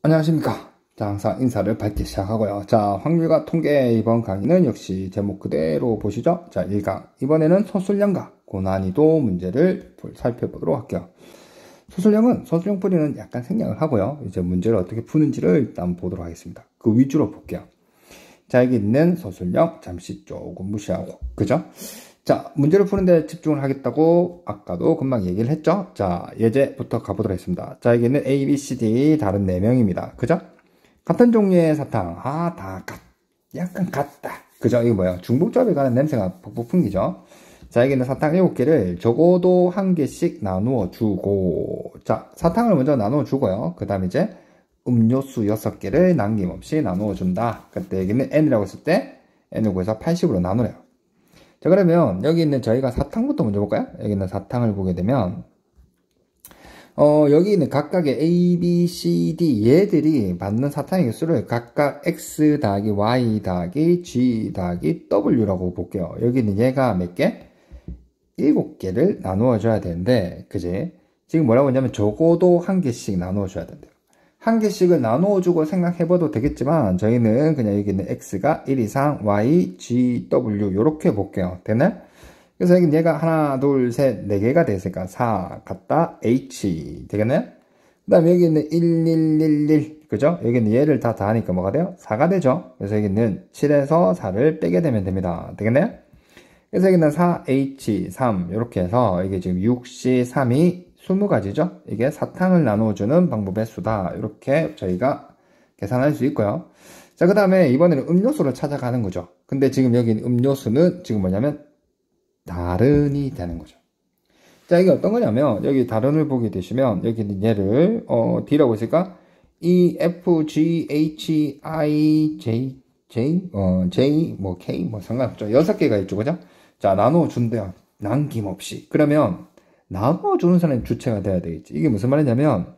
안녕하십니까. 자, 항상 인사를 밝게 시작하고요. 자, 확률과 통계 이번 강의는 역시 제목 그대로 보시죠. 자, 1강. 이번에는 소술형과 고난이도 문제를 살펴보도록 할게요. 소술형 풀이는 약간 생략을 하고요. 이제 문제를 어떻게 푸는지를 일단 보도록 하겠습니다. 그 위주로 볼게요. 자, 여기 있는 소술형 잠시 조금 무시하고, 그죠? 자, 문제를 푸는데 집중을 하겠다고 아까도 금방 얘기를 했죠. 자, 예제부터 가보도록 하겠습니다. 자, 여기는 A, B, C, D 다른 4명입니다. 그죠? 같은 종류의 사탕. 약간 같다. 그죠? 이거 뭐야? 중복조합에 관한 냄새가 푹푹 풍기죠? 자, 여기는 사탕 7개를 적어도 1개씩 나누어 주고, 자, 사탕을 먼저 나누어 주고요. 그 다음에 이제 음료수 6개를 남김없이 나누어 준다. 그때 여기는 N이라고 했을 때 N을 구해서 80으로 나누래요. 자, 그러면 여기 있는 저희가 사탕부터 먼저 볼까요? 여기 있는 사탕을 보게 되면 여기 있는 각각의 A, B, C, D 얘들이 맞는 사탕의 개수를 각각 X 더하기 Y 더하기 G 더하기 W라고 볼게요. 여기 있는 얘가 몇 개? 7개를 나누어 줘야 되는데, 그지? 지금 뭐라고 했냐면 적어도 1개씩 나누어 줘야 된대요. 1개씩을 나누어주고 생각해봐도 되겠지만 저희는 그냥 여기 있는 X가 1 이상 Y, G, W 요렇게 볼게요. 되나요? 그래서 여기 얘가 하나, 둘, 셋, 4개가 되니까 4 같다 H 되겠나요? 그 다음에 여기 있는 1, 1, 1, 1 그죠? 여기 있는 얘를 다 더하니까 뭐가 돼요? 4가 되죠? 그래서 여기 있는 7에서 4를 빼게 되면 됩니다. 되겠나요? 그래서 여기는 4H, 3 이렇게 해서 이게 지금 6C, 3이 20가지죠? 이게 사탕을 나누어주는 방법의 수다. 이렇게 저희가 계산할 수 있고요. 자, 그 다음에 이번에는 음료수를 찾아가는 거죠. 근데 지금 여기 음료수는 지금 뭐냐면 다른이 되는 거죠. 자, 이게 어떤 거냐면 여기 다른을 보게 되시면 여기는 얘를 D라고 했으니까 E, F, G, H, I, J, J, 뭐 K 뭐 상관없죠. 6개가 있죠. 그죠? 자, 나누어준대요. 남김없이. 그러면 나눠주는 사람이 주체가 돼야 되겠지. 이게 무슨 말이냐면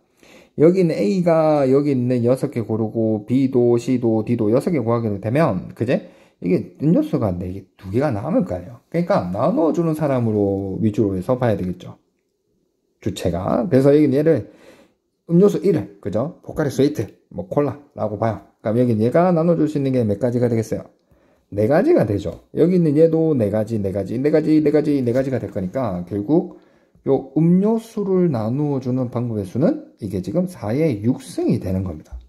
여기 있는 A가 여기 있는 6개 고르고 B도 C도 D도 6개 구하게 되면 그제? 이게 음료수가 4개, 2개가 남을 거 아니에요. 그러니까 나눠주는 사람으로 위주로 해서 봐야 되겠죠. 주체가. 그래서 여기 얘를 음료수 1을 그죠? 포카리 스웨이트 뭐 콜라라고 봐요. 그럼 여기 얘가 나눠줄 수 있는 게 몇 가지가 되겠어요? 4가지가 되죠. 여기 있는 얘도 4가지가 될 거니까 결국 요 음료수를 나누어 주는 방법의 수는 이게 지금 4의 6승이 되는 겁니다.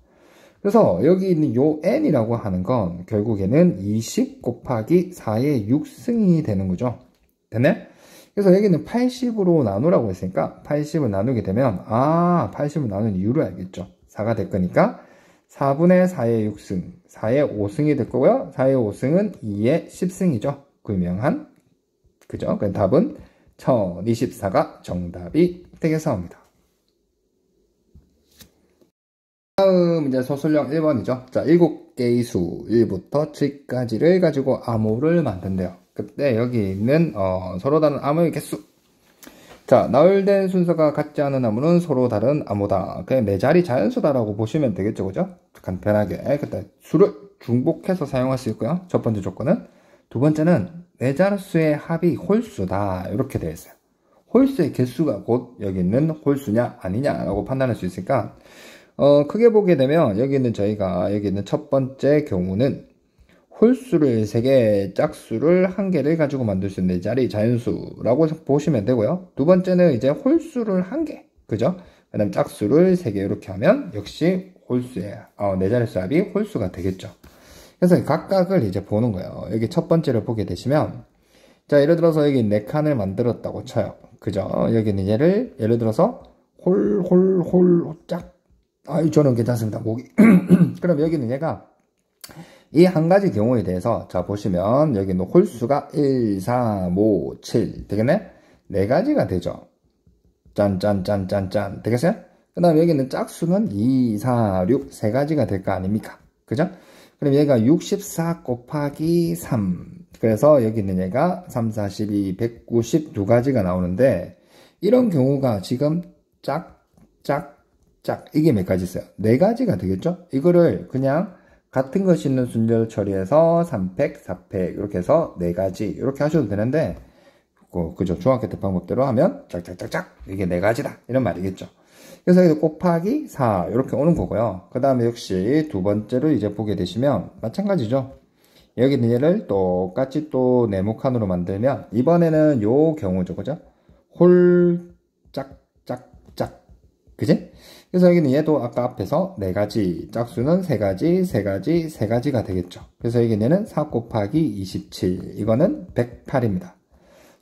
그래서 여기 있는 요 n이라고 하는 건 결국에는 20 곱하기 4의 6승이 되는 거죠. 됐네? 그래서 여기는 80으로 나누라고 했으니까 80을 나누게 되면 80을 나누는 이유를 알겠죠. 4가 될 거니까 4분의 4의 6승, 4의 5승이 될 거고요. 4의 5승은 2의 10승이죠. 구명한 그죠? 그 답은 1024가 정답이 되겠사옵니다. 다음 이제 소술형 1번이죠. 자, 7개의 수 1부터 7까지를 가지고 암호를 만든대요. 그때 여기 있는 서로 다른 암호의 개수. 자, 나열된 순서가 같지 않은 암호는 서로 다른 암호다. 그냥 4자리 자연수다라고 보시면 되겠죠. 그죠? 간편하게. 그때 수를 중복해서 사용할 수 있고요. 첫 번째 조건은. 두 번째는 4자릿수의 합이 홀수다. 이렇게 되어 있어요. 홀수의 개수가 곧 여기 있는 홀수냐 아니냐라고 판단할 수 있으니까 크게 보게 되면 여기 있는 저희가 여기 있는 첫 번째 경우는 홀수를 3개, 짝수를 1개를 가지고 만들 수 있는 4자리 자연수라고 보시면 되고요. 두 번째는 이제 홀수를 1개, 그죠? 그 다음 짝수를 3개 이렇게 하면 역시 홀수의 4자릿수 합이 홀수가 되겠죠. 그래서 각각을 이제 보는 거예요. 여기 첫 번째를 보게 되시면 자, 예를 들어서 여기 4칸을 만들었다고 쳐요. 그죠? 여기는 얘를 예를 들어서 짝 저는 괜찮습니다. 목이 그럼 여기는 얘가 이 한 가지 경우에 대해서 자 보시면 여기는 홀수가 1, 3, 5, 7 되겠네? 4가지가 되죠. 짠 되겠어요? 그 다음에 여기는 짝수는 2, 4, 6 3가지가 될 거 아닙니까? 그죠? 그럼 얘가 64 곱하기 3 그래서 여기 있는 얘가 3, 4, 12, 192가지가 나오는데 이런 경우가 지금 짝 이게 몇 가지 있어요? 4가지가 되겠죠? 이거를 그냥 같은 것이 있는 순서를 처리해서 3팩, 4팩 이렇게 해서 4가지 이렇게 하셔도 되는데 그죠? 중학교 때 방법대로 하면 짝짝짝짝 이게 4가지다 이런 말이겠죠. 그래서 여기서 곱하기 4 이렇게 오는 거고요. 그 다음에 역시 두 번째로 이제 보게 되시면 마찬가지죠. 여기 있는 얘를 똑같이 또 네모칸으로 만들면 이번에는 요 경우죠. 그죠? 홀짝짝짝 그지? 그래서 여기는 얘도 아까 앞에서 4가지, 짝수는 3가지, 3가지, 3가지가 되겠죠. 그래서 여기는 4 곱하기 27, 이거는 108입니다.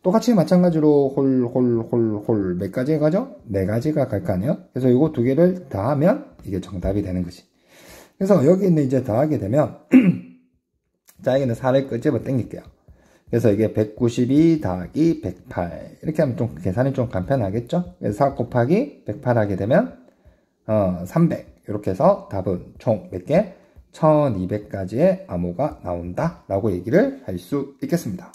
똑같이 마찬가지로 홀 몇 가지가 가죠? 4가지가 갈 거 아니에요? 그래서 이거 두 개를 더하면 이게 정답이 되는 거지. 그래서 여기 있는 이제 더하게 되면 자, 여기는 4를 끄집어 당길게요. 그래서 이게 192 더하기 108 이렇게 하면 좀 계산이 좀 간편하겠죠? 그래서 4 곱하기 108 하게 되면 300 이렇게 해서 답은 총 몇 개? 1200가지의 암호가 나온다 라고 얘기를 할 수 있겠습니다.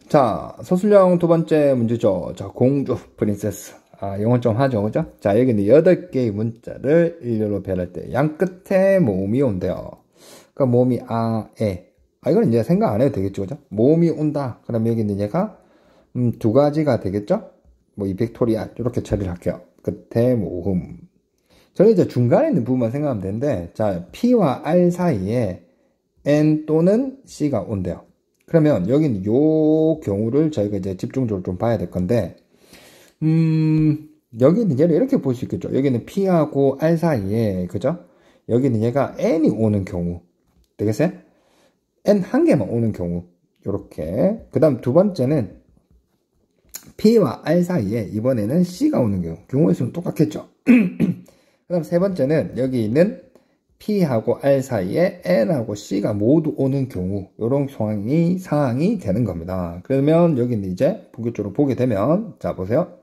자, 서술형 두 번째 문제죠. 자, 공주 프린세스. 영어 좀 하죠, 그죠? 자, 여기는 8개의 문자를 일렬로 배열할 때 양 끝에 모음이 온대요. 그러니까 모음이 이건 이제 생각 안 해도 되겠죠, 그죠? 모음이 온다. 그럼 여기는 얘가 2가지가 되겠죠? 뭐 이 벡토리얼 이렇게 처리를 할게요. 끝에 모음. 저는 이제 중간에 있는 부분만 생각하면 되는데, 자, P와 R 사이에 N 또는 C가 온대요. 그러면 여기는 요 경우를 저희가 이제 집중적으로 좀 봐야 될 건데, 여기는 얘를 이렇게 볼 수 있겠죠. 여기는 P하고 R 사이에, 그죠? 여기는 얘가 N이 오는 경우. 되겠어요? N 한 개만 오는 경우. 요렇게. 그 다음 두 번째는 P와 R 사이에 이번에는 C가 오는 경우. 경우의 수는 똑같겠죠. 그 다음 세 번째는 여기 있는 P하고 R 사이에 N하고 C가 모두 오는 경우, 이런 상황이 되는 겁니다. 그러면 여기는 이제 본격적으로 보게 되면, 자, 보세요.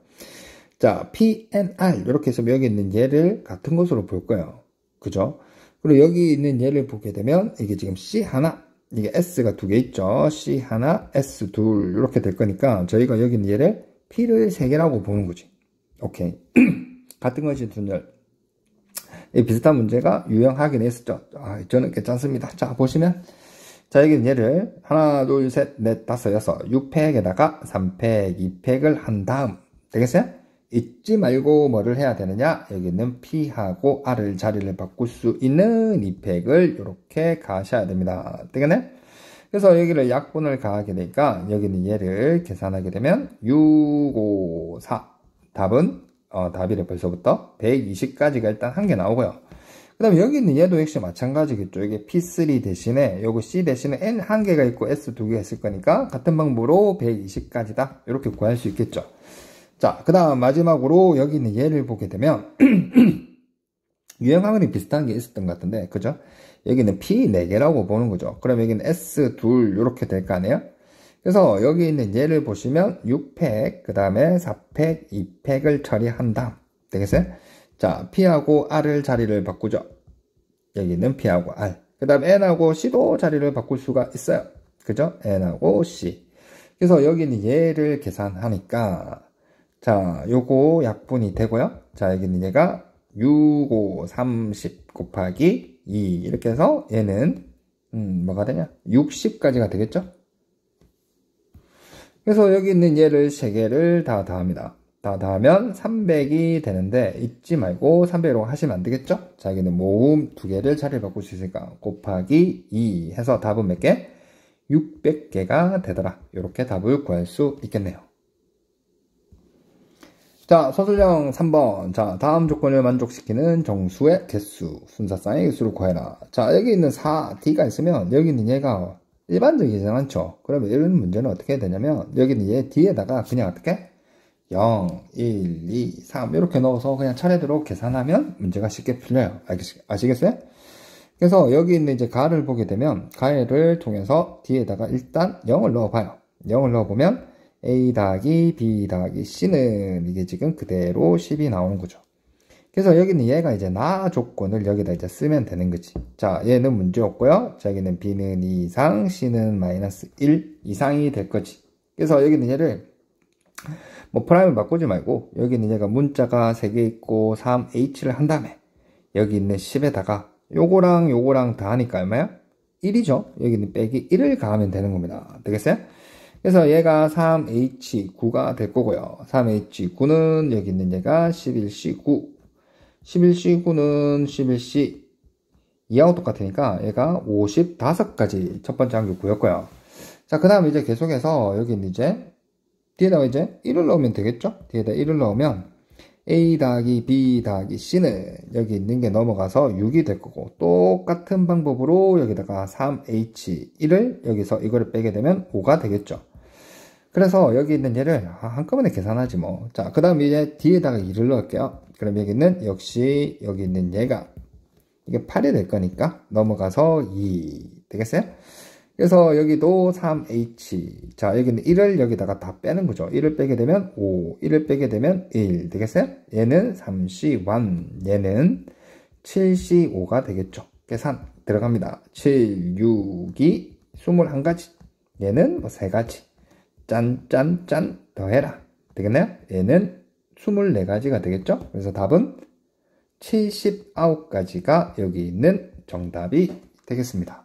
자, P, N, R, 이렇게 해서 여기 있는 얘를 같은 것으로 볼 거예요. 그죠? 그리고 여기 있는 얘를 보게 되면, 이게 지금 C 하나, 이게 S가 2개 있죠? C 하나, S 둘, 이렇게 될 거니까, 저희가 여기 있는 얘를 P를 3개라고 보는 거지. 오케이. 같은 것이 분열. 비슷한 문제가 유형하긴 했었죠. 저는 괜찮습니다. 자, 보시면. 자, 여기는 얘를 하나, 둘, 셋, 넷, 다섯, 여섯, 6팩에다가 3팩, 2팩을 한 다음. 되겠어요? 잊지 말고 뭐를 해야 되느냐? 여기는 P하고 R을 자리를 바꿀 수 있는 2팩을 이렇게 가셔야 됩니다. 되겠네? 그래서 여기를 약분을 가하게 되니까 여기는 얘를 계산하게 되면 6, 5, 4. 답은 답이래 벌써부터 120까지가 일단 한 개 나오고요. 그 다음에 여기 있는 얘도 역시 마찬가지겠죠. 이게 P3 대신에 요거 C 대신에 N 한 개가 있고 S 2개가 있을 거니까 같은 방법으로 120까지다 이렇게 구할 수 있겠죠. 자, 그 다음 마지막으로 여기 있는 얘를 보게 되면 유형하고는 비슷한 게 있었던 것 같은데, 그죠? 여기는 P 4개라고 보는 거죠. 그럼 여기는 S 둘 이렇게 될 거 아니에요? 그래서 여기 있는 얘를 보시면 6팩, 그 다음에 4팩, 2팩을 처리한다. 되겠어요? 자, P하고 R을 자리를 바꾸죠. 여기는 P하고 R. 그 다음 N하고 C도 자리를 바꿀 수가 있어요. 그죠? N하고 C. 그래서 여기는 얘를 계산하니까, 자, 요거 약분이 되고요. 자, 여기는 얘가 6, 5, 30 곱하기 2. 이렇게 해서 얘는, 뭐가 되냐? 60까지가 되겠죠? 그래서 여기 있는 얘를 3개를 다 더합니다. 다 더하면 300이 되는데 잊지 말고 300으로 하시면 안 되겠죠? 자, 여기는 모음 2개를 자리를 바꿀 수 있으니까 곱하기 2 해서 답은 몇 개? 600개가 되더라. 이렇게 답을 구할 수 있겠네요. 자, 서술형 3번. 자, 다음 조건을 만족시키는 정수의 개수, 순서상의 개수를 구해라. 자, 여기 있는 4, D가 있으면 여기 있는 얘가 일반적이지 않죠. 그러면 이런 문제는 어떻게 해야 되냐면 여기는 얘 뒤에다가 그냥 어떻게 0, 1, 2, 3 이렇게 넣어서 그냥 차례대로 계산하면 문제가 쉽게 풀려요. 아시겠어요? 그래서 여기 있는 이제 가를 보게 되면 가를 통해서 뒤에다가 일단 0을 넣어봐요. 0을 넣어보면 A 더하기 B 더하기 C는 이게 지금 그대로 10이 나오는 거죠. 그래서 여기는 얘가 이제 나 조건을 여기다 이제 쓰면 되는 거지. 자, 얘는 문제 없고요. 자, 여기는 B는 2 이상, C는 마이너스 1 이상이 될 거지. 그래서 여기는 얘를 뭐 프라임을 바꾸지 말고 여기는 얘가 문자가 3개 있고 3H를 한 다음에 여기 있는 10에다가 요거랑 요거랑 다 하니까 얼마야? 1이죠. 여기는 빼기 1을 가하면 되는 겁니다. 되겠어요? 그래서 얘가 3H9가 될 거고요. 3H9는 여기 있는 얘가 11C9. 11C9는 11C 2하고 똑같으니까 얘가 55가지 첫 번째 항이 구였고요. 자, 그 다음 이제 계속해서 여기 이제 뒤에다가 이제 1을 넣으면 되겠죠? 뒤에다 1을 넣으면 A 더하기 B 더하기 C는 여기 있는 게 넘어가서 6이 될 거고, 똑같은 방법으로 여기다가 3H1을 여기서 이거를 빼게 되면 5가 되겠죠. 그래서 여기 있는 얘를 한꺼번에 계산하지 뭐. 자, 그 다음 이제 뒤에다가 2를 넣을게요. 그럼 여기는 역시 여기 있는 얘가 이게 8이 될 거니까 넘어가서 2 되겠어요? 그래서 여기도 3H. 자, 여기는 1을 여기다가 다 빼는 거죠. 1을 빼게 되면 5, 1을 빼게 되면 1 되겠어요? 얘는 3C1, 얘는 7C5가 되겠죠. 계산 들어갑니다. 7, 6이 21가지. 얘는 뭐 3가지. 짠, 짠, 짠 더해라. 되겠나요? 얘는 24가지가 되겠죠? 그래서 답은 79가지가 여기 있는 정답이 되겠습니다.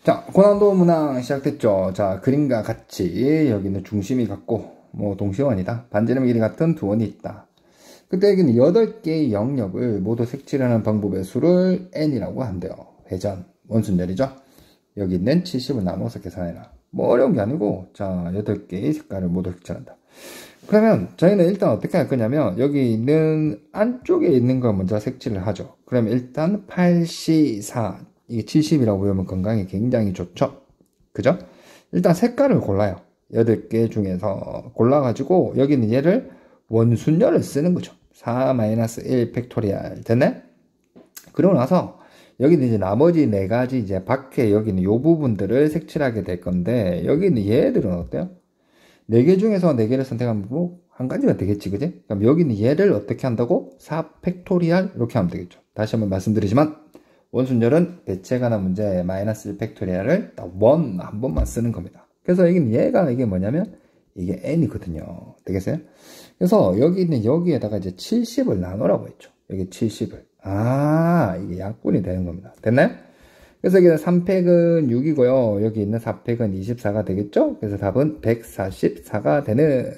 자, 고난도 문항 시작됐죠. 자, 그림과 같이 여기는 중심이 같고 뭐 동시원이다. 반지름 길이 같은 두 원이 있다. 그때 여기는 8개의 영역을 모두 색칠하는 방법의 수를 n이라고 한대요. 회전, 원순열이죠. 여기 있는 70을 나눠서 계산해라. 뭐 어려운 게 아니고, 자, 8개의 색깔을 모두 색칠한다. 그러면 저희는 일단 어떻게 할 거냐면 여기 있는 안쪽에 있는 걸 먼저 색칠을 하죠. 그러면 일단 8C4 이게 70이라고 보면 건강에 굉장히 좋죠. 그죠? 일단 색깔을 골라요. 8개 중에서 골라가지고 여기는 얘를 원순열을 쓰는 거죠. 4-1 팩토리얼 됐네? 그러고 나서 여기는 이제 나머지 4가지 이제 밖에 여기는 요 부분들을 색칠하게 될 건데 여기는 얘들은 어때요? 4개 중에서 4개를 선택하면 뭐 한 가지가 되겠지, 그지? 그럼 여기는 얘를 어떻게 한다고? 4 팩토리얼 이렇게 하면 되겠죠. 다시 한번 말씀드리지만 원순열은 대체 관한 문제 -1 팩토리얼을 딱 원 한 번만 쓰는 겁니다. 그래서 여기는 얘가 이게 뭐냐면 이게 n이거든요. 되겠어요? 그래서 여기 있는 여기에다가 이제 70을 나누라고 했죠. 여기 70을. 아, 이게 약분이 되는 겁니다. 됐나요? 그래서 여기는 3팩은 6이고요. 여기 있는 4팩은 24가 되겠죠? 그래서 답은 144가 되는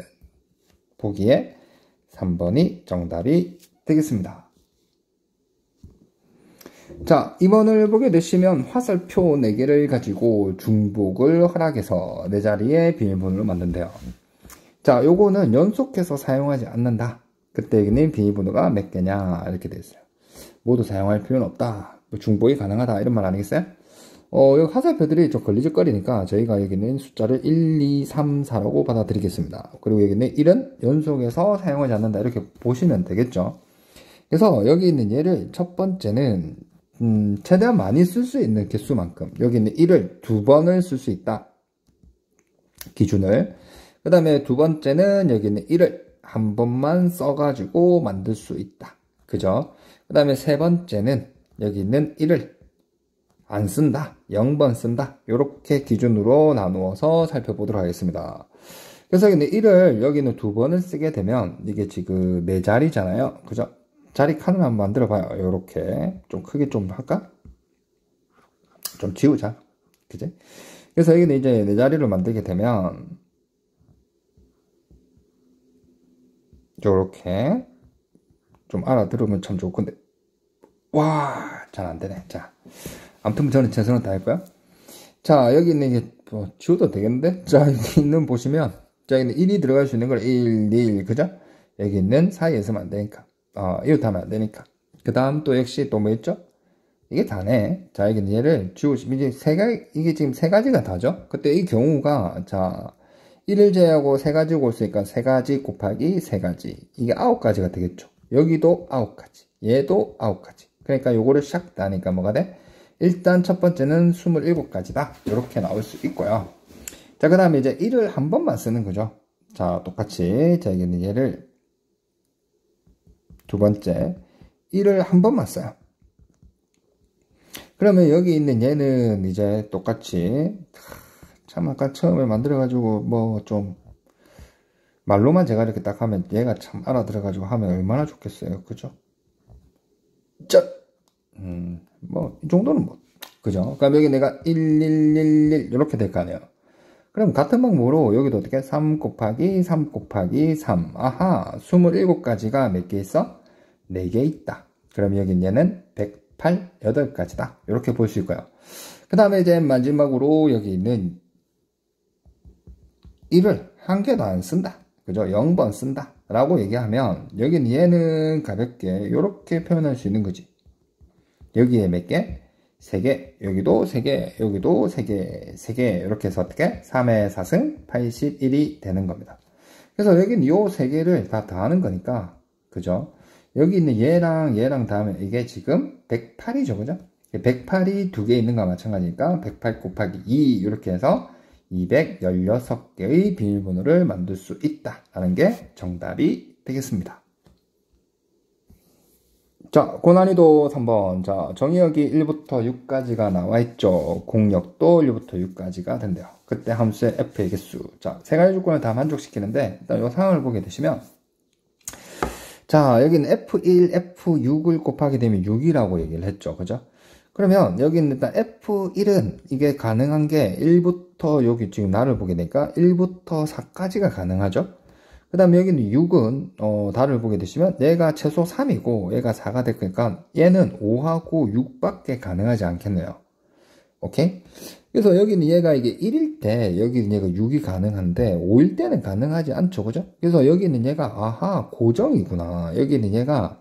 보기에 3번이 정답이 되겠습니다. 자, 2번을 보게 되시면 화살표 4개를 가지고 중복을 허락해서 4자리의 비밀번호를 만든대요. 자, 요거는 연속해서 사용하지 않는다. 그때 여기는 비밀번호가 몇 개냐 이렇게 되어 있어요. 모두 사용할 필요는 없다. 중복이 가능하다 이런 말 아니겠어요? 여기 화살표들이 좀 걸리적거리니까 저희가 여기는 숫자를 1, 2, 3, 4라고 받아들이겠습니다. 그리고 여기는 1은 연속해서 사용하지 않는다 이렇게 보시면 되겠죠. 그래서 여기 있는 얘를 첫 번째는 최대한 많이 쓸 수 있는 개수만큼 여기는 1을 2번을 쓸 수 있다. 기준을. 그 다음에 두 번째는 여기는 1을 한 번만 써가지고 만들 수 있다. 그죠? 그 다음에 세 번째는 여기 있는 1을 안 쓴다. 0번 쓴다. 이렇게 기준으로 나누어서 살펴보도록 하겠습니다. 그래서 여기는 1을 여기는 2번을 쓰게 되면 이게 지금 4자리잖아요. 그죠? 자리 칸을 한번 만들어 봐요. 요렇게 좀 크게 좀 할까? 좀 지우자. 그지? 그래서 여기는 이제 4자리를 만들게 되면 요렇게 좀 알아들으면 참 좋을 건데 와, 잘 안 되네. 자, 아무튼 저는 최선을 다했고요. 자, 여기 있는 게 뭐 지워도 되겠는데? 자, 여기 있는 보시면 자, 여기는 1이 들어갈 수 있는 걸 1, 2, 그죠? 여기 있는 사이에서만 안 되니까 이렇게 하면 안 되니까. 그 다음 또 역시 또 뭐 있죠? 이게 다네. 자, 여기는 얘를 지우시면 이게 지금 3가지가 다죠? 그때 이 경우가 자 1을 제외하고 3가지고 올 수 있으니까 3가지 곱하기 3가지 이게 9가지가 되겠죠. 여기도 9가지 얘도 9가지. 그러니까 요거를 샥 나니까 뭐가 돼? 일단 첫 번째는 27가지다. 이렇게 나올 수 있고요. 자, 그 다음에 이제 1을 한 번만 쓰는 거죠. 자, 똑같이 자, 여기는 얘를 두 번째 1을 한 번만 써요. 그러면 여기 있는 얘는 이제 똑같이 참 아까 처음에 만들어가지고 뭐 좀 말로만 제가 이렇게 딱 하면 얘가 참 알아들어가지고 하면 얼마나 좋겠어요. 그죠? 뭐 이 정도는 뭐 그죠? 그럼 여기 내가 1, 1, 1, 1 이렇게 될 거 아니에요. 그럼 같은 방법으로 여기도 어떻게 3 곱하기 3 곱하기 3. 아하, 27가지가 몇 개 있어? 4개 있다. 그럼 여긴 얘는 108, 8가지다. 이렇게 볼 수 있고요. 그 다음에 이제 마지막으로 여기 있는 1을 한 개도 안 쓴다. 그죠? 0번 쓴다. 라고 얘기하면 여긴 얘는 가볍게 이렇게 표현할 수 있는 거지. 여기에 몇 개? 3개, 여기도 3개, 여기도 3개, 3개 이렇게 해서 어떻게? 3의 4승 81이 되는 겁니다. 그래서 여기는 요 3개를 다 더하는 거니까 그죠? 여기 있는 얘랑 얘랑 더하면 이게 지금 108이죠. 그죠? 108이 2개 있는 거와 마찬가지니까 108 곱하기 2 이렇게 해서 216개의 비밀번호를 만들 수 있다라는 게 정답이 되겠습니다. 자, 고난이도 3번. 자, 정의역이 1부터 6까지가 나와 있죠. 공역도 1부터 6까지가 된대요. 그때 함수의 f의 개수. 자, 세 가지 조건을 다 만족시키는데, 일단 이 상황을 보게 되시면, 자, 여기는 F1, F6을 곱하게 되면 6이라고 얘기를 했죠. 그죠? 그러면 여기는 일단 F1은 이게 가능한 게 1부터 여기 지금 나를 보게 되니까 1부터 4까지가 가능하죠. 그 다음에 여기는 6은 달을 보게 되시면 얘가 최소 3이고 얘가 4가 될 거니까 얘는 5하고 6밖에 가능하지 않겠네요. 오케이? 그래서 여기는 얘가 이게 1일 때 여기는 얘가 6이 가능한데 5일 때는 가능하지 않죠. 그죠? 그래서 여기는 얘가 아하 고정이구나. 여기는 얘가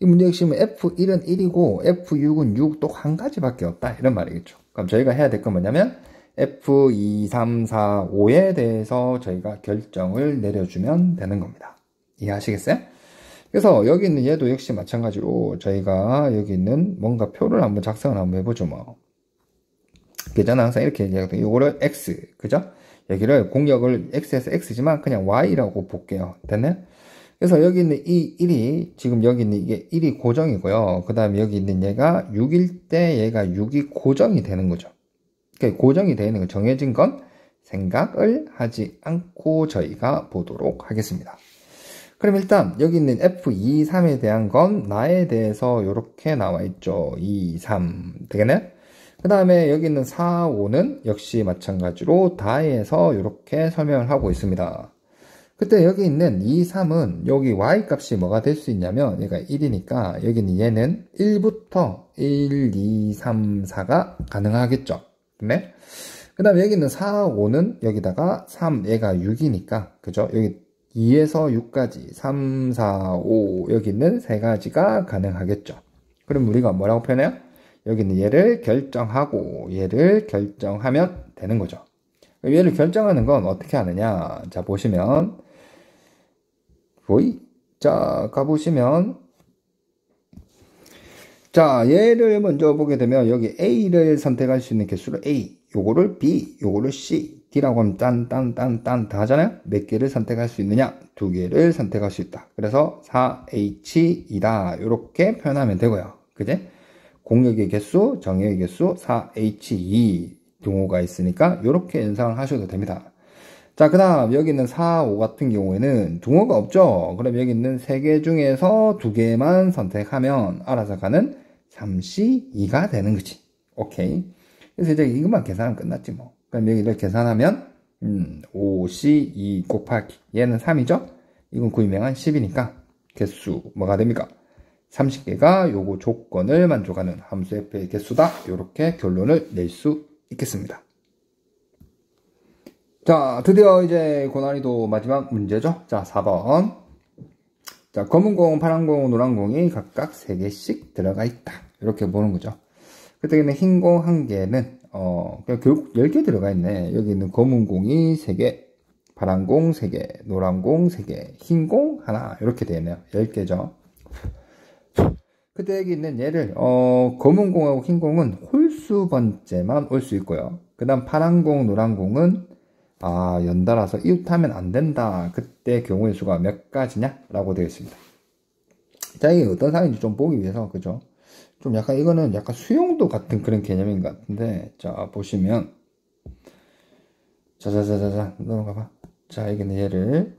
이 문제 핵심은 F1은 1이고 F6은 6 또 한 가지밖에 없다 이런 말이겠죠. 그럼 저희가 해야 될 건 뭐냐면 F2, 3, 4, 5에 대해서 저희가 결정을 내려주면 되는 겁니다. 이해하시겠어요? 그래서 여기 있는 얘도 역시 마찬가지로 저희가 여기 있는 뭔가 표를 한번 작성을 한번 해보죠. 뭐 그잖아. 항상 이렇게 얘기하거든요. 요거를 X, 그죠? 여기를 공역을 X에서 X지만 그냥 Y라고 볼게요. 됐나요? 그래서 여기 있는 이 1이 지금 여기 있는 이게 1이 고정이고요. 그 다음에 여기 있는 얘가 6일 때 얘가 6이 고정이 되는 거죠. 그러니까 고정이 되어 있는 거 정해진 건 생각을 하지 않고 저희가 보도록 하겠습니다. 그럼 일단 여기 있는 F2, 3에 대한 건 나에 대해서 이렇게 나와 있죠. 2, 3 되겠나요? 그 다음에 여기 있는 4, 5는 역시 마찬가지로 다에서 이렇게 설명을 하고 있습니다. 그때 여기 있는 2, 3은 여기 y 값이 뭐가 될 수 있냐면 얘가 1이니까 여기는 얘는 1부터 1, 2, 3, 4가 가능하겠죠. 네? 그 다음에 여기 있는 4, 5는 여기다가 3, 얘가 6이니까 그죠? 여기 2에서 6까지 3, 4, 5 여기 있는 세 가지가 가능하겠죠. 그럼 우리가 뭐라고 표현해요? 여기 있는 얘를 결정하고 얘를 결정하면 되는 거죠. 얘를 결정하는 건 어떻게 하느냐? 자, 보시면 자, 가보시면 자, 얘를 먼저 보게 되면 여기 A를 선택할 수 있는 개수를 A, 요거를 B, 요거를 C, D라고 하면 딴 다 하잖아요? 몇 개를 선택할 수 있느냐? 2개를 선택할 수 있다. 그래서 4H이다. 이렇게 표현하면 되고요. 그제? 공역의 개수, 정역의 개수 4H2 경우가 있으니까 이렇게 연상을 하셔도 됩니다. 자, 그 다음 여기 있는 4, 5 같은 경우에는 둥어가 없죠. 그럼 여기 있는 3개 중에서 2개만 선택하면 알아서 가는 3C2가 되는 거지. 오케이. 그래서 이제 이것만 계산하면 끝났지 뭐. 그럼 여기를 계산하면 5C2 곱하기 얘는 3이죠. 이건 구이명한 10이니까 개수 뭐가 됩니까? 30개가 요거 조건을 만족하는 함수 f의 개수다. 이렇게 결론을 낼 수 있겠습니다. 자, 드디어 이제 고난이도 마지막 문제죠. 자, 4번. 자, 검은 공, 파란 공, 노란 공이 각각 3개씩 들어가 있다. 이렇게 보는 거죠. 그때는 흰 공 1개는, 그냥 결국 10개 들어가 있네. 여기 있는 검은 공이 3개, 파란 공 3개, 노란 공 3개, 흰 공 하나. 이렇게 되어 있네요. 10개죠. 그때 여기 있는 얘를, 검은 공하고 흰 공은 홀수 번째만 올 수 있고요. 그 다음 파란 공, 노란 공은 연달아서 이웃하면 안 된다. 그때 경우의 수가 몇 가지냐? 라고 되어 있습니다. 자, 이게 어떤 상황인지 좀 보기 위해서, 그죠? 좀 약간, 이거는 약간 수용도 같은 그런 개념인 것 같은데, 자, 보시면, 넘어가봐. 자, 여기는 얘를,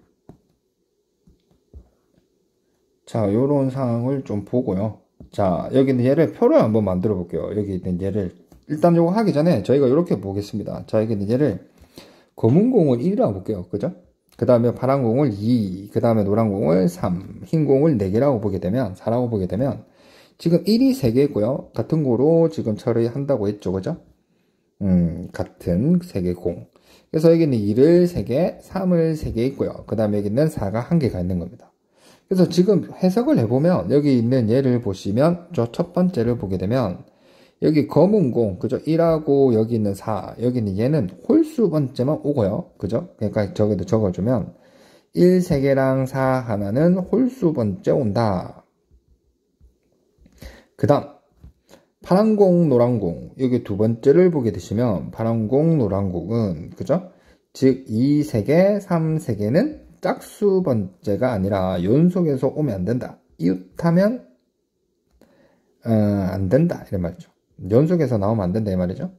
자, 요런 상황을 좀 보고요. 자, 여기는 얘를 표를 한번 만들어 볼게요. 여기 있는 얘를, 일단 요거 하기 전에 저희가 이렇게 보겠습니다. 자, 여기는 얘를, 검은 공을 1이라고 볼게요. 그죠? 그 다음에 파란 공을 2, 그 다음에 노란 공을 3, 흰 공을 4개라고 보게 되면, 4라고 보게 되면, 지금 1이 3개 있고요. 같은 거로 지금 처리한다고 했죠. 그죠? 같은 3개 공. 그래서 여기는 2를 3개, 3을 3개 있고요. 그 다음에 여기는 4가 1개가 있는 겁니다. 그래서 지금 해석을 해보면, 여기 있는 얘를 보시면, 저 첫 번째를 보게 되면, 여기 검은 공, 그죠? 1하고 여기 있는 4, 여기는 얘는 홀수 번째만 오고요. 그죠? 그러니까 저기도 적어주면 1, 3개랑 4 하나는 홀수 번째 온다. 그 다음 파란 공, 노란 공, 여기 두 번째를 보게 되시면 파란 공, 노란 공은 그죠? 즉 2, 3개, 3, 3개는 짝수 번째가 아니라 연속해서 오면 안 된다. 이웃하면 안 된다 이런 말이죠. 연속해서 나오면 안 된다 이 말이죠.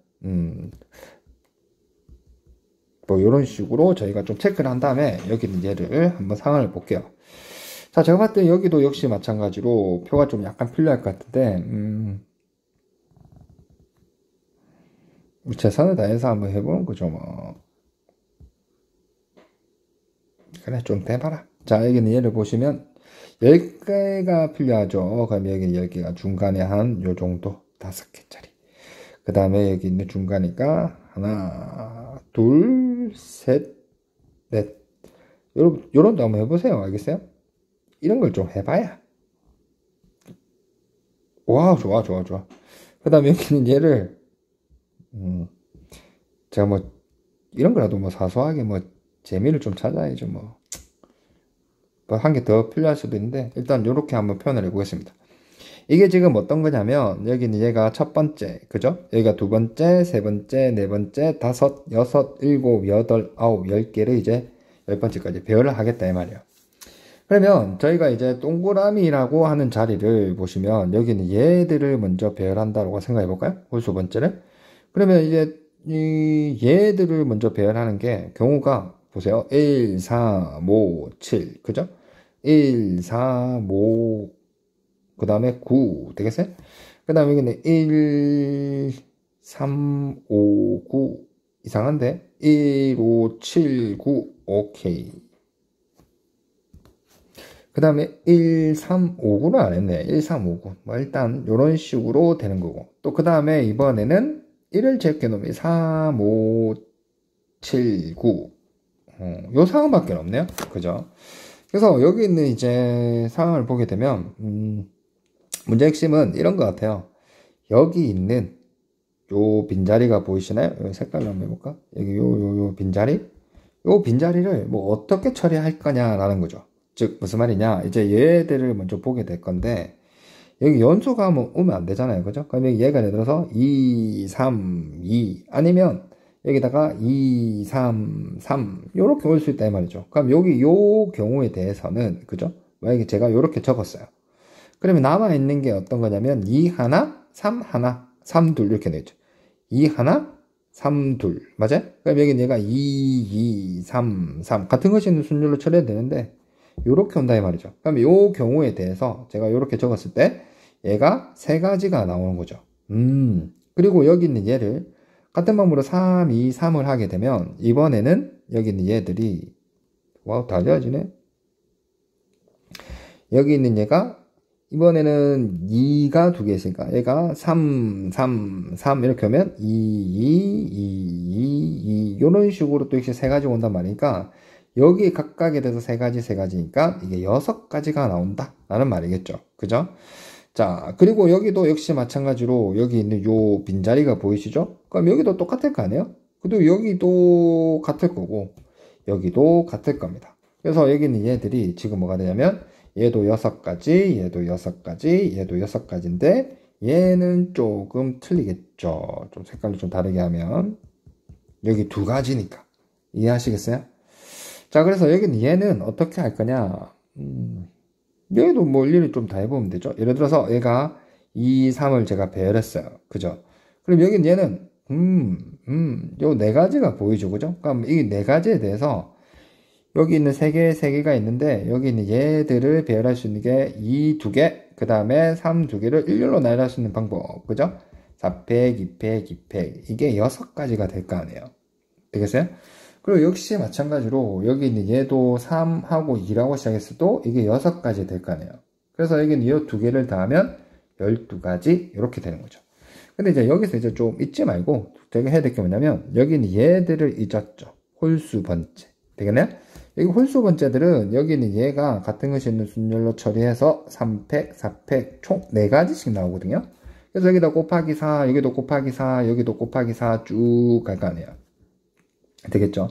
뭐 이런 식으로 저희가 좀 체크를 한 다음에 여기 있는 얘를 한번 상황을 볼게요. 자, 제가 봤을 때 여기도 역시 마찬가지로 표가 좀 약간 필요할 것 같은데 최선을 다해서 한번 해보는 거죠. 뭐 그래 좀 대봐라. 자, 여기는 얘를 보시면 10개가 필요하죠. 그럼 여기는 10개가 중간에 한 요 정도 5개짜리. 그 다음에 여기 있는 중간이니까 하나, 둘, 셋, 넷. 요런도 한번 해보세요. 알겠어요? 이런 걸 좀 해봐야. 와, 좋아. 그 다음에 여기는 얘를, 제가 뭐, 이런 거라도 뭐 사소하게 뭐, 재미를 좀 찾아야죠. 뭐 한 개 더 필요할 수도 있는데, 일단 요렇게 한번 표현을 해보겠습니다. 이게 지금 어떤 거냐면 여기는 얘가 첫 번째, 그죠? 여기가 두 번째, 세 번째, 네 번째, 다섯, 여섯, 일곱, 여덟, 아홉, 10개를 이제 10번째까지 배열을 하겠다 이 말이에요. 그러면 저희가 이제 동그라미라고 하는 자리를 보시면 여기는 얘들을 먼저 배열한다고 생각해 볼까요? 홀수 번째를. 그러면 이제 이 얘들을 먼저 배열하는 게 경우가 보세요. 1, 4, 5, 7, 그죠? 1, 4, 5, 그 다음에 9 되겠어요? 그 다음에 여기는 1, 3, 5, 9 이상한데 1, 5, 7, 9 오케이. 그 다음에 1, 3, 5, 9는 안 했네. 1, 3, 5, 9 뭐 일단 이런 식으로 되는 거고 또 그 다음에 이번에는 1을 제껴 놓으면 3, 5, 7, 9 요 상황밖에 없네요. 그죠? 그래서 여기 있는 이제 상황을 보게 되면 문제 핵심은 이런 것 같아요. 여기 있는 요 빈자리가 보이시나요? 요 색깔로 한번 해볼까? 여기 요 빈자리? 요 빈자리를 뭐 어떻게 처리할 거냐라는 거죠. 즉, 무슨 말이냐? 이제 얘들을 먼저 보게 될 건데, 여기 연소가 오면 안 되잖아요. 그죠? 그럼 여기 얘가 예를 들어서 2, 3, 2, 아니면 여기다가 2, 3, 3, 요렇게 올 수 있다 이 말이죠. 그럼 여기 요 경우에 대해서는, 그죠? 만약에 제가 요렇게 적었어요. 그러면 남아있는 게 어떤 거냐면 2 하나, 3 하나, 3 둘 이렇게 되죠. 2 하나, 3 둘 맞아요? 그럼 여기 얘가 2, 2, 3, 3 같은 것이 있는 순열로 처리해야 되는데 요렇게 온다 이 말이죠. 그럼 요 경우에 대해서 제가 요렇게 적었을 때 얘가 세 가지가 나오는 거죠. 그리고 여기 있는 얘를 같은 방법으로 3, 2, 3을 하게 되면 이번에는 여기 있는 얘들이 와우 다 되어지네. 여기 있는 얘가 이번에는 2가 두 개 있으니까 얘가 3, 3, 3 이렇게 하면 2, 2, 2, 2, 2 이런 식으로 또 이렇게 세 가지 온단 말이니까 여기 각각에 대해서 세 가지니까 이게 6가지가 나온다 라는 말이겠죠. 그죠? 자, 그리고 여기도 역시 마찬가지로 여기 있는 요 빈자리가 보이시죠? 그럼 여기도 똑같을 거 아니에요? 그리고 여기도 같을 거고 여기도 같을 겁니다. 그래서 여기 있는 얘들이 지금 뭐가 되냐면 얘도 6가지, 얘도 6가지, 얘도 6가지인데 얘는 조금 틀리겠죠. 좀 색깔을 좀 다르게 하면 여기 2가지니까 이해하시겠어요? 자, 그래서 여기는 얘는 어떻게 할 거냐? 얘도 뭐 일일이 좀 다 해보면 되죠. 예를 들어서 얘가 2, 3을 제가 배열했어요. 그죠? 그럼 여기는 얘는 요 4가지가 보이죠. 그죠? 그럼 이 4가지에 대해서 여기 있는 3개가 있는데 여기 있는 얘들을 배열할 수 있는 게 2, 2개, 그 다음에 3, 2개를 일렬로 나열할 수 있는 방법. 그죠? 4팩, 2팩, 2팩. 이게 6가지가 될 거 아니에요. 되겠어요? 그리고 역시 마찬가지로 여기 있는 얘도 3하고 2라고 시작했어도 이게 6가지 될 거 아니에요. 그래서 여기는 이 두 개를 더하면 12가지 이렇게 되는 거죠. 근데 이제 여기서 이제 좀 잊지 말고 제가 해야 될 게 뭐냐면 여기는 얘들을 잊었죠. 홀수 번째. 되겠네? 여기 홀수 번째들은 여기는 얘가 같은 것이 있는 순열로 처리해서 3팩, 4팩 총 4가지씩 나오거든요. 그래서 여기다 곱하기 4, 여기도 곱하기 4, 여기도 곱하기 4 쭉 갈 거 아니에요. 되겠죠?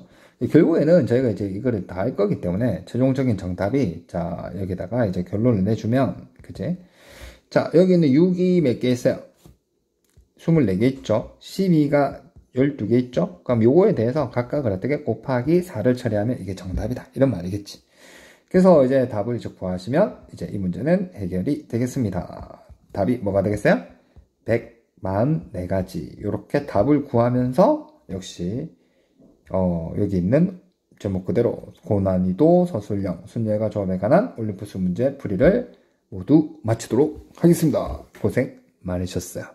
결국에는 저희가 이제 이거를 다 할 거기 때문에 최종적인 정답이 자 여기다가 이제 결론을 내주면 그지? 자 여기는 6이 몇 개 있어요? 24개 있죠? 12가 12개 있죠? 그럼 요거에 대해서 각각을 어떻게 곱하기 4를 처리하면 이게 정답이다 이런 말이겠지. 그래서 이제 답을 이제 구하시면 이제 이 문제는 해결이 되겠습니다. 답이 뭐가 되겠어요? 144가지 이렇게 답을 구하면서 역시 여기 있는 제목 그대로 고난이도 서술형 순열과 조합에 관한 올림푸스 문제 풀이를 모두 마치도록 하겠습니다. 고생 많으셨어요.